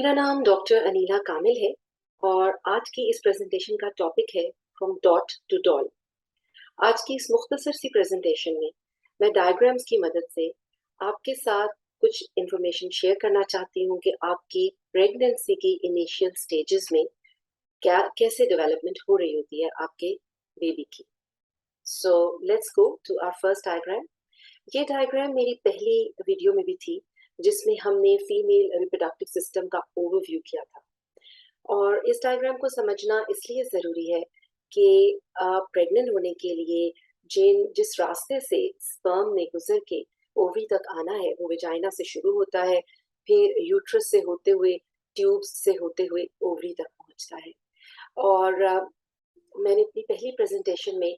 मेरा नाम डॉक्टर अनीला कामिल है और आज की इस प्रेजेंटेशन का टॉपिक है फ्रॉम डॉट टू डॉल। आज की इस मुख्तसर सी प्रेजेंटेशन में मैं डायग्राम्स की मदद से आपके साथ कुछ इंफॉर्मेशन शेयर करना चाहती हूँ कि आपकी प्रेगनेंसी की इनिशियल स्टेजेस में क्या कैसे डेवलपमेंट हो रही होती है आपके बेबी की। So let's go to our first diagram. ये डायग्राम मेरी पहली वीडियो में भी थी जिसमें हमने फीमेल रिप्रोडक्टिव सिस्टम का ओवरव्यू किया था। और इस डायग्राम को समझना इसलिए ज़रूरी है कि प्रेग्नेंट होने के लिए जिस रास्ते से स्पर्म ने गुजर के ओवरी तक आना है वो विजाइना से शुरू होता है, फिर यूट्रस से होते हुए ट्यूब्स से होते हुए ओवरी तक पहुंचता है। और मैंने अपनी पहली प्रेजेंटेशन में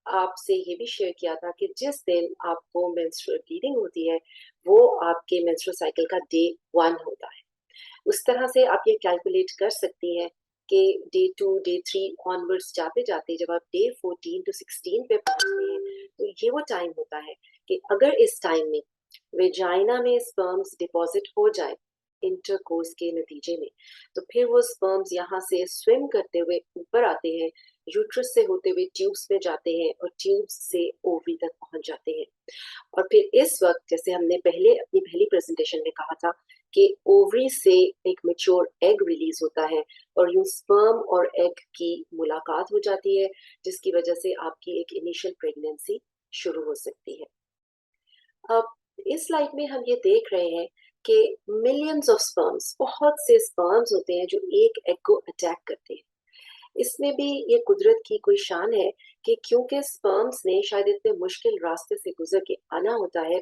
आपसे ये भी शेयर किया था कि जिस दिन आपको मेंस्ट्रुअल ब्लीडिंग होती है वो आपके मेंस्ट्रुअल साइकिल का डे 1 होता है। उस तरह से आप ये कैलकुलेट कर सकती हैं कि डे 2 डे 3 ऑनवर्ड्स जाते जाते जब आप डे 14 टू 16 पे पहुंचते हैं तो ये वो टाइम होता है कि अगर इस टाइम में वेजाइना में स्पर्म्स डिपॉजिट हो जाए इंटरकोर्स के नतीजे में, तो फिर वो स्पर्म्स यहाँ से स्विम करते हुए ऊपर आते हैं, यूट्रस से होते हुए ट्यूब्स में जाते हैं और ट्यूब्स से ओवरी तक पहुंच जाते हैं। और फिर इस वक्त जैसे हमने पहले अपनी पहली प्रेजेंटेशन में कहा था कि ओवरी से एक मेच्योर एग रिलीज होता है और यूं स्पर्म और एग की मुलाकात हो जाती है जिसकी वजह से आपकी एक इनिशियल प्रेगनेंसी शुरू हो सकती है। अब इस स्लाइड में हम ये देख रहे हैं कि मिलियंस ऑफ स्पर्म्स, बहुत से स्पर्म्स होते हैं जो एक एग को अटैक करते हैं। इसमें भी ये कुदरत की कोई शान है कि क्योंकि स्पर्म्स ने शायद इतने मुश्किल रास्ते से गुजर के आना होता है,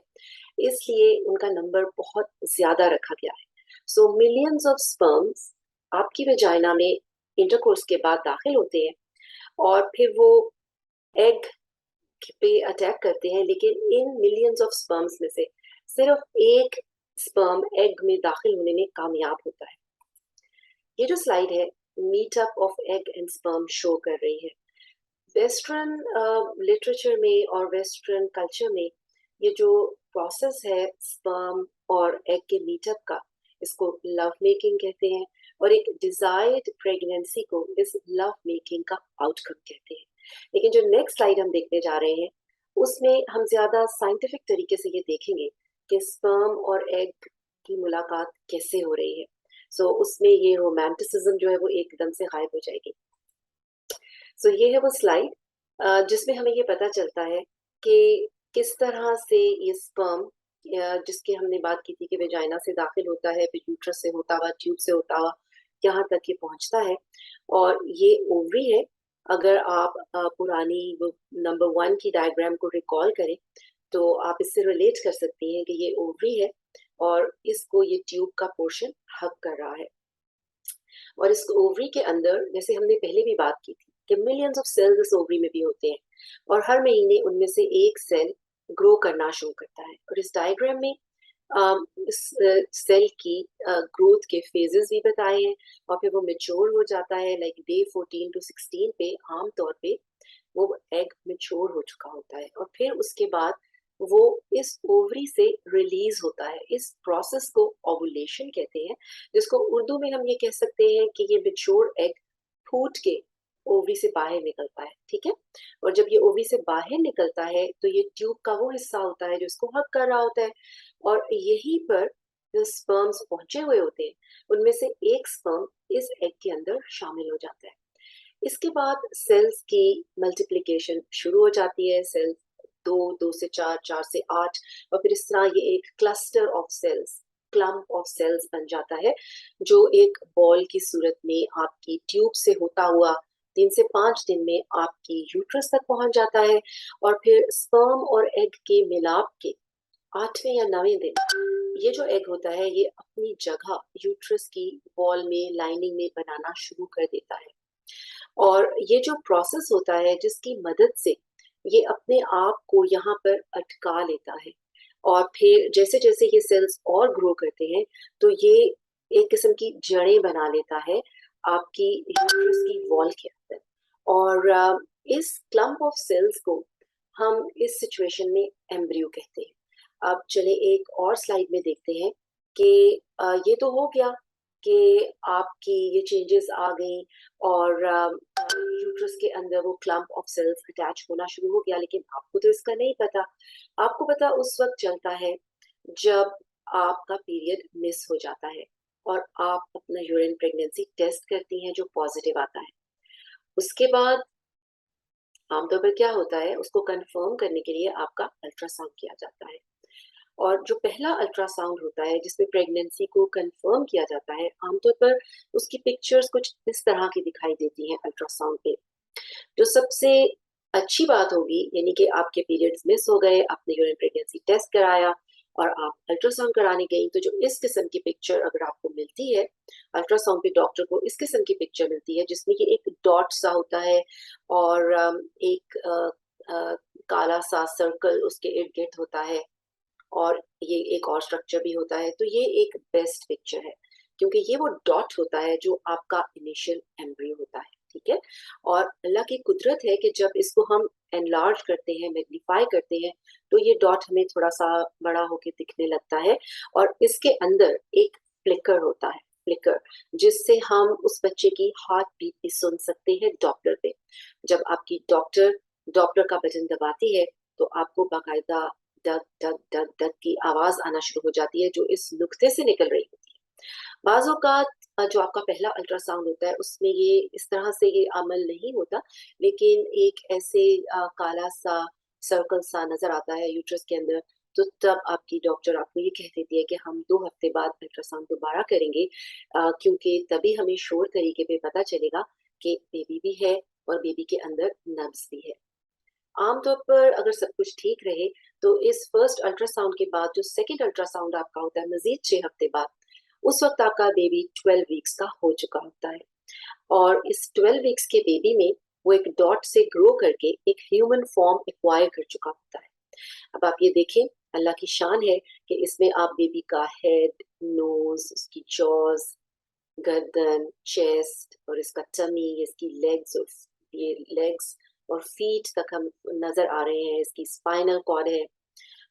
इसलिए उनका नंबर बहुत ज्यादा रखा गया है। सो मिलियंस ऑफ स्पर्म्स आपकी वेजाइना में इंटरकोर्स के बाद दाखिल होते हैं और फिर वो एग पे अटैक करते हैं, लेकिन इन मिलियंस ऑफ स्पर्म्स में से सिर्फ एक स्पर्म एग में दाखिल होने में कामयाब होता है। ये जो स्लाइड है meetup of egg and sperm show कर रही है। वेस्टर्न लिटरेचर में और वेस्टर्न कल्चर में ये जो प्रोसेस है स्पर्म और एग के मीटअप का, इसको लव मेकिंग कहते हैं और एक डिजायर्ड प्रेगनेंसी को इस लव मेकिंग का आउटकम कहते हैं। लेकिन जो नेक्स्ट स्लाइड हम देखने जा रहे हैं उसमें हम ज्यादा साइंटिफिक तरीके से ये देखेंगे कि स्पर्म और एग की मुलाकात कैसे हो रही है। सो उसमें ये रोमांटिसिज्म जो है वो एकदम से गायब हो जाएगी। सो ये है वो स्लाइड जिसमें हमें ये पता चलता है कि किस तरह से ये स्पर्म जिसकी हमने बात की थी कि वेजाइना से दाखिल होता है, फिर यूट्रस से होता हुआ, ट्यूब से होता हुआ यहाँ तक ये पहुंचता है और ये ओवरी है। अगर आप पुरानी वो नंबर 1 की डायग्राम को रिकॉल करें तो आप इससे रिलेट कर सकती हैं कि ये ओवरी है और इसको ये ट्यूब का पोर्शन हग कर रहा है। और इस ओवरी के अंदर जैसे हमने पहले भी बात की थी कि मिलियंस ऑफ सेल्स इस ओवरी में भी होते हैं और हर महीने उनमें से एक सेल ग्रो करना शुरू करता है। और इस डायग्राम में इस सेल की ग्रोथ के फेजेस भी बताए हैं और फिर वो मेच्योर हो जाता है लाइक डे 14 टू 16 पे आमतौर पे वो एग मेच्योर हो चुका होता है और फिर उसके बाद वो इस ओवरी से रिलीज होता है। इस प्रोसेस को ओवुलेशन कहते हैं, जिसको उर्दू में हम ये कह सकते हैं कि ये मेच्योर एग फूट के ओवरी से बाहर निकलता है। ठीक है, और जब ये ओवरी से बाहर निकलता है तो ये ट्यूब का वो हिस्सा होता है जो इसको हग कर रहा होता है और यहीं पर जो स्पर्म्स पहुंचे हुए होते हैं उनमें से एक स्पर्म इस एग के अंदर शामिल हो जाता है। इसके बाद सेल्स की मल्टीप्लिकेशन शुरू हो जाती है। सेल्स 2, 2 से 4, 4 से 8 और फिर इस तरह ये एक cluster of cells, clump of cells बन जाता है जो एक बॉल की सूरत में आपकी ट्यूब से होता हुआ 3 से 5 दिन में आपकी यूट्रस तक पहुंच जाता है और फिर स्पर्म और एग के मिलाप के 8वें या 9वें दिन ये जो एग होता है ये अपनी जगह यूट्रस की वॉल में, लाइनिंग में बनाना शुरू कर देता है। और ये जो प्रोसेस होता है जिसकी मदद से ये अपने आप को यहाँ पर अटका लेता है और फिर जैसे जैसे ये सेल्स और ग्रो करते हैं तो ये एक किस्म की जड़ें बना लेता है आपकी यूट्रस की वॉल के अंदर। और इस क्लम्प ऑफ सेल्स को हम इस सिचुएशन में एम्ब्रियो कहते हैं। अब चले एक और स्लाइड में देखते हैं कि ये तो हो गया कि आपकी ये चेंजेस आ गई और यूट्रस के अंदर वो क्लम्प ऑफ सेल्स अटैच होना शुरू हो गया, लेकिन आपको तो इसका नहीं पता। आपको पता उस वक्त चलता है जब आपका पीरियड मिस हो जाता है और आप अपना यूरिन प्रेगनेंसी टेस्ट करती हैं जो पॉजिटिव आता है। उसके बाद आमतौर पर क्या होता है, उसको कंफर्म करने के लिए आपका अल्ट्रासाउंड किया जाता है। और जो पहला अल्ट्रासाउंड होता है जिसमें प्रेगनेंसी को कंफर्म किया जाता है, आमतौर पर उसकी पिक्चर्स कुछ इस तरह की दिखाई देती हैं अल्ट्रासाउंड पे। जो सबसे अच्छी बात होगी, यानी कि आपके पीरियड्स मिस हो गए, आपने यूरिन प्रेगनेंसी टेस्ट कराया और आप अल्ट्रासाउंड कराने गई, तो जो इस किस्म की पिक्चर अगर आपको मिलती है अल्ट्रासाउंड पे, डॉक्टर को इस किस्म की पिक्चर मिलती है जिसमें कि एक डॉट सा होता है और एक काला सा सर्कल उसके इर्द गिर्द होता है और ये एक और स्ट्रक्चर भी होता है, तो ये एक बेस्ट पिक्चर है क्योंकि ये वो डॉट होता है जो आपका इनिशियल एम्ब्रियो होता है। ठीक है। और अल्लाह की कुदरत है कि जब इसको हम एनलार्ज करते हैं, मैग्नीफाई करते हैं, तो ये डॉट हमें थोड़ा सा बड़ा होके दिखने लगता है और इसके अंदर एक फ्लिकर होता है, फ्लिकर, जिससे हम उस बच्चे की हार्ट बीट भी सुन सकते हैं डॉप्लर पे। जब आपकी डॉक्टर डॉप्लर का बटन दबाती है तो आपको बाकायदा डग डग डग डग की आवाज आना शुरू हो जाती है जो इस नुक्ते से निकल रही होती है। बाज़ औक़ात जो आपका पहला अल्ट्रासाउंड होता है उसमें ये इस तरह से ये अमल नहीं होता, लेकिन एक ऐसे काला सा सर्कल सा नजर आता है यूट्रस के अंदर, तो तब आपकी डॉक्टर आपको ये कह देती है कि हम 2 हफ्ते बाद अल्ट्रासाउंड दोबारा करेंगे, क्योंकि तभी हमें श्योर तरीके पे पता चलेगा कि बेबी भी है और बेबी के अंदर नब्ज भी है। आमतौर पर अगर सब कुछ ठीक रहे तो इस फर्स्ट अल्ट्रासाउंड के बाद जो सेकंड अल्ट्रासाउंड आपका होता है मजीद 6 हफ्ते बाद, उस वक्त आपका बेबी 12 वीक्स का हो चुका होता है और इस 12 वीक्स के बेबी में वो एक डॉट से ग्रो करके एक ह्यूमन फॉर्म एक्वायर कर चुका होता है। अब आप ये देखें, अल्लाह की शान है कि इसमें आप बेबी का हेड, नोज, उसकी जॉज, गर्दन, चेस्ट और इसका टमी, इसकी लेग्स और ये लेग्स और फीट तक हम नजर आ रहे हैं, इसकी स्पाइनल कॉर्ड है।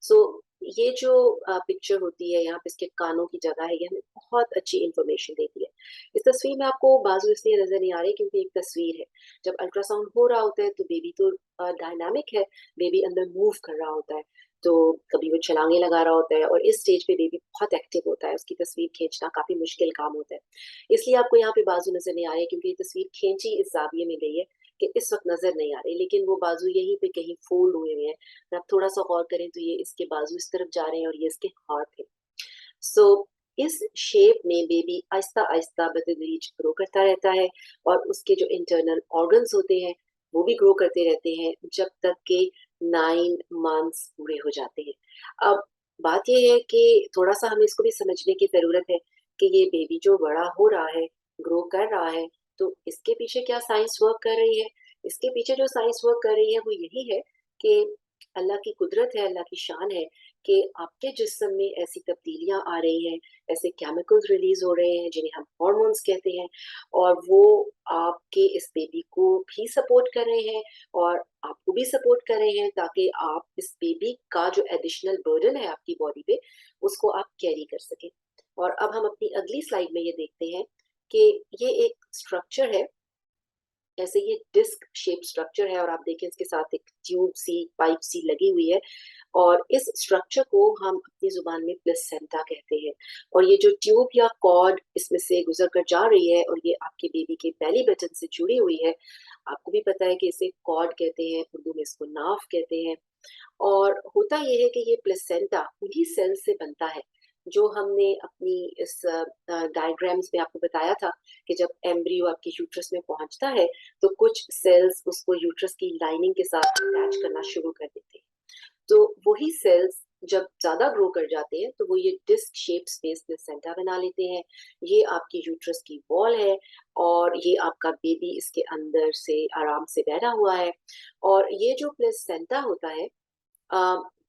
सो ये जो पिक्चर होती है यहाँ पे इसके कानों की जगह है, ये हमें बहुत अच्छी इंफॉर्मेशन देती है। इस तस्वीर में आपको बाजू इसलिए नजर नहीं आ रही क्योंकि एक तस्वीर है। जब अल्ट्रासाउंड हो रहा होता है तो बेबी तो डायनामिक है, बेबी अंदर मूव कर रहा होता है, तो कभी वो छलांगे लगा रहा होता है और इस स्टेज पे बेबी बहुत एक्टिव होता है, उसकी तस्वीर खींचना काफी मुश्किल काम होता है। इसलिए आपको यहाँ पे बाजू नजर नहीं आ रही क्योंकि ये तस्वीर खींची इस जाविये में गई है कि इस वक्त नजर नहीं आ रही, लेकिन वो बाजू यहीं पे कहीं फोल्ड हुए हुए हैं। अगर आप थोड़ा सा गौर करें तो ये इसके बाजू इस तरफ जा रहे हैं और ये इसके हाथ है। सो इस शेप में बेबी आहिस्ता आहिस्ता बतदरीज ग्रो करता रहता है और उसके जो इंटरनल ऑर्गन्स होते हैं वो भी ग्रो करते रहते हैं जब तक के 9 मंथ्स पूरे हो जाते हैं। अब बात यह है कि थोड़ा सा हमें इसको भी समझने की जरूरत है कि ये बेबी जो बड़ा हो रहा है, ग्रो कर रहा है, तो इसके पीछे क्या साइंस वर्क कर रही है। इसके पीछे जो साइंस वर्क कर रही है वो यही है कि अल्लाह की कुदरत है, अल्लाह की शान है कि आपके जिस्म में ऐसी तब्दीलियां आ रही हैं, ऐसे केमिकल्स रिलीज हो रहे हैं जिन्हें हम हार्मोन्स कहते हैं, और वो आपके इस बेबी को भी सपोर्ट कर रहे हैं और आपको भी सपोर्ट कर रहे हैं ताकि आप इस बेबी का जो एडिशनल बर्डन है आपकी बॉडी पे उसको आप कैरी कर सकें। और अब हम अपनी अगली स्लाइड में ये देखते हैं कि ये एक स्ट्रक्चर है, ऐसे ये डिस्क शेप स्ट्रक्चर है और आप देखें इसके साथ एक ट्यूब सी, पाइप सी लगी हुई है और इस स्ट्रक्चर को हम अपनी जुबान में प्लेसेंटा कहते हैं। और ये जो ट्यूब या कॉर्ड इसमें से गुजर कर जा रही है और ये आपके बेबी के बेली बटन से जुड़ी हुई है, आपको भी पता है कि इसे कॉर्ड कहते हैं, उर्दू में इसको नाफ कहते हैं। और होता ये है कि ये प्लेसेंटा उन्हीं सेल से बनता है जो हमने अपनी इस डायग्राम्स में आपको बताया था कि जब एम्ब्रियो आपके यूट्रस में पहुंचता है तो कुछ सेल्स उसको यूट्रस की लाइनिंग के साथ अटैच करना शुरू कर देते हैं। तो वही सेल्स जब ज्यादा ग्रो कर जाते हैं तो वो ये डिस्क शेप स्पेस प्लेसेंटा बना लेते हैं। ये आपकी यूट्रस की वॉल है और ये आपका बेबी इसके अंदर से आराम से बैठा हुआ है। और ये जो प्लेसेंटा होता है,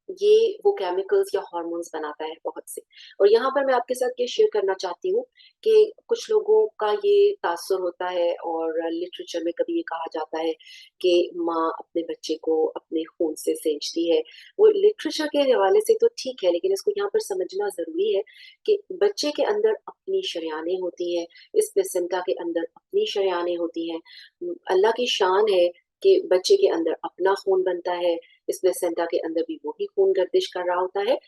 ये वो केमिकल्स या हार्मोन्स बनाता है बहुत से। और यहाँ पर मैं आपके साथ ये शेयर करना चाहती हूँ कि कुछ लोगों का ये तासुर होता है और लिटरेचर में कभी ये कहा जाता है कि माँ अपने बच्चे को अपने खून से सेंचती है। वो लिटरेचर के हवाले से तो ठीक है, लेकिन इसको यहाँ पर समझना ज़रूरी है कि बच्चे के अंदर अपनी शरेयानें होती हैं, इस प्लेसेंटा के अंदर अपनी शरेयानें होती हैं। अल्लाह की शान है कि बच्चे के अंदर अपना खून बनता है, इस प्लेसेंटा के अंदर भी वही खून गर्दिश कर रहा होता है।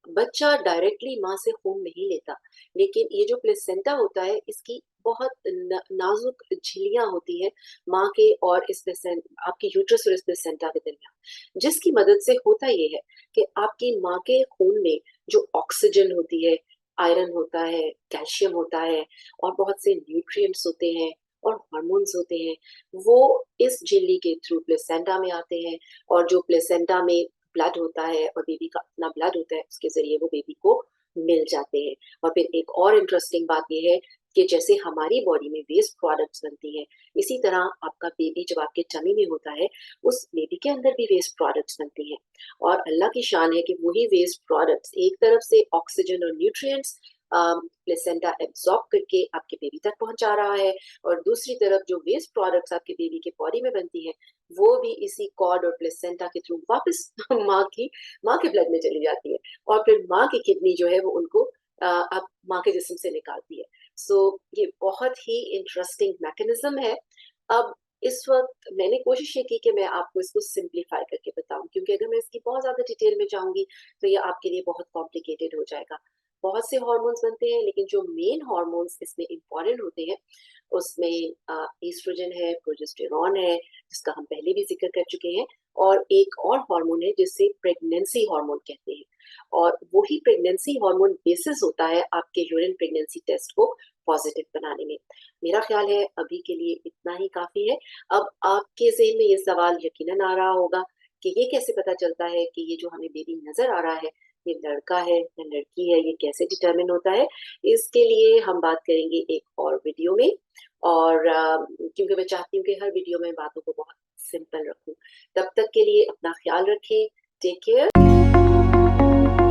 बच्चा डायरेक्टली माँ से खून नहीं लेता, लेकिन ये जो प्लेसेंटा होता है इसकी बहुत नाजुक झिल्लियां होती है माँ के और इस प्लेसेंट आपकी यूट्रस और इस प्लेसेंटा के दरमियान, जिसकी मदद से होता ये है कि आपकी माँ के खून में जो ऑक्सीजन होती है, आयरन होता है, कैल्शियम होता है और बहुत से न्यूट्रिएंट्स होते हैं और हार्मोन्स होते हैं, वो इस झिल्ली के थ्रू प्लेसेंटा में आते हैं। और जो प्लेसेंटा में ब्लड होता है और बेबी का अपना ब्लड होता है, उसके ज़रिए वो बेबी को मिल जाते हैं। और फिर एक और इंटरेस्टिंग बात ये है कि जैसे हमारी बॉडी में वेस्ट प्रोडक्ट्स बनती हैं, इसी तरह आपका बेबी जब आपके टमी में होता है, उस बेबी के अंदर भी वेस्ट प्रोडक्ट्स बनती हैं। और अल्लाह की शान है कि वही वेस्ट प्रोडक्ट्स एक तरफ से ऑक्सीजन और न्यूट्रिएंट्स प्लेसेंटा एब्जॉर्ब करके आपके बेबी तक पहुंचा रहा है, और दूसरी तरफ जो वेस्ट प्रोडक्ट्स आपके बेबी के बॉडी में बनती हैं, वो भी इसी कॉर्ड और प्लेसेंटा के थ्रू वापस माँ के ब्लड में चली जाती है। और फिर माँ की किडनी जो है वो उनको अब माँ के जिस्म से निकालती है। सो ये बहुत ही इंटरेस्टिंग मैकेनिज्म है। अब इस वक्त मैंने कोशिश ये की कि मैं आपको इसको सिंप्लीफाई करके बताऊं, क्योंकि अगर मैं इसकी बहुत ज्यादा डिटेल में जाऊंगी तो ये आपके लिए बहुत कॉम्प्लिकेटेड हो जाएगा। बहुत से हार्मोन्स बनते हैं, लेकिन जो मेन हार्मोन्स इसमें इम्पॉर्टेंट होते हैं उसमें ईस्ट्रोजन है, प्रोजेस्टेरॉन है, जिसका हम पहले भी जिक्र कर चुके हैं, और एक और हार्मोन है जिसे प्रेगनेंसी हार्मोन कहते हैं। और वही प्रेगनेंसी हार्मोन बेसिस होता है आपके यूरिन प्रेगनेंसी टेस्ट को पॉजिटिव बनाने में। मेरा ख्याल है अभी के लिए इतना ही काफी है। अब आपके ज़हन में ये सवाल यकीनन आ रहा होगा कि ये कैसे पता चलता है कि ये जो हमें बेबी नजर आ रहा है ये लड़का है या लड़की है, ये कैसे डिटरमिन होता है। इसके लिए हम बात करेंगे एक और वीडियो में। और क्योंकि मैं चाहती हूँ कि हर वीडियो में बातों को बहुत सिंपल रखूं। तब तक के लिए अपना ख्याल रखें। Take care.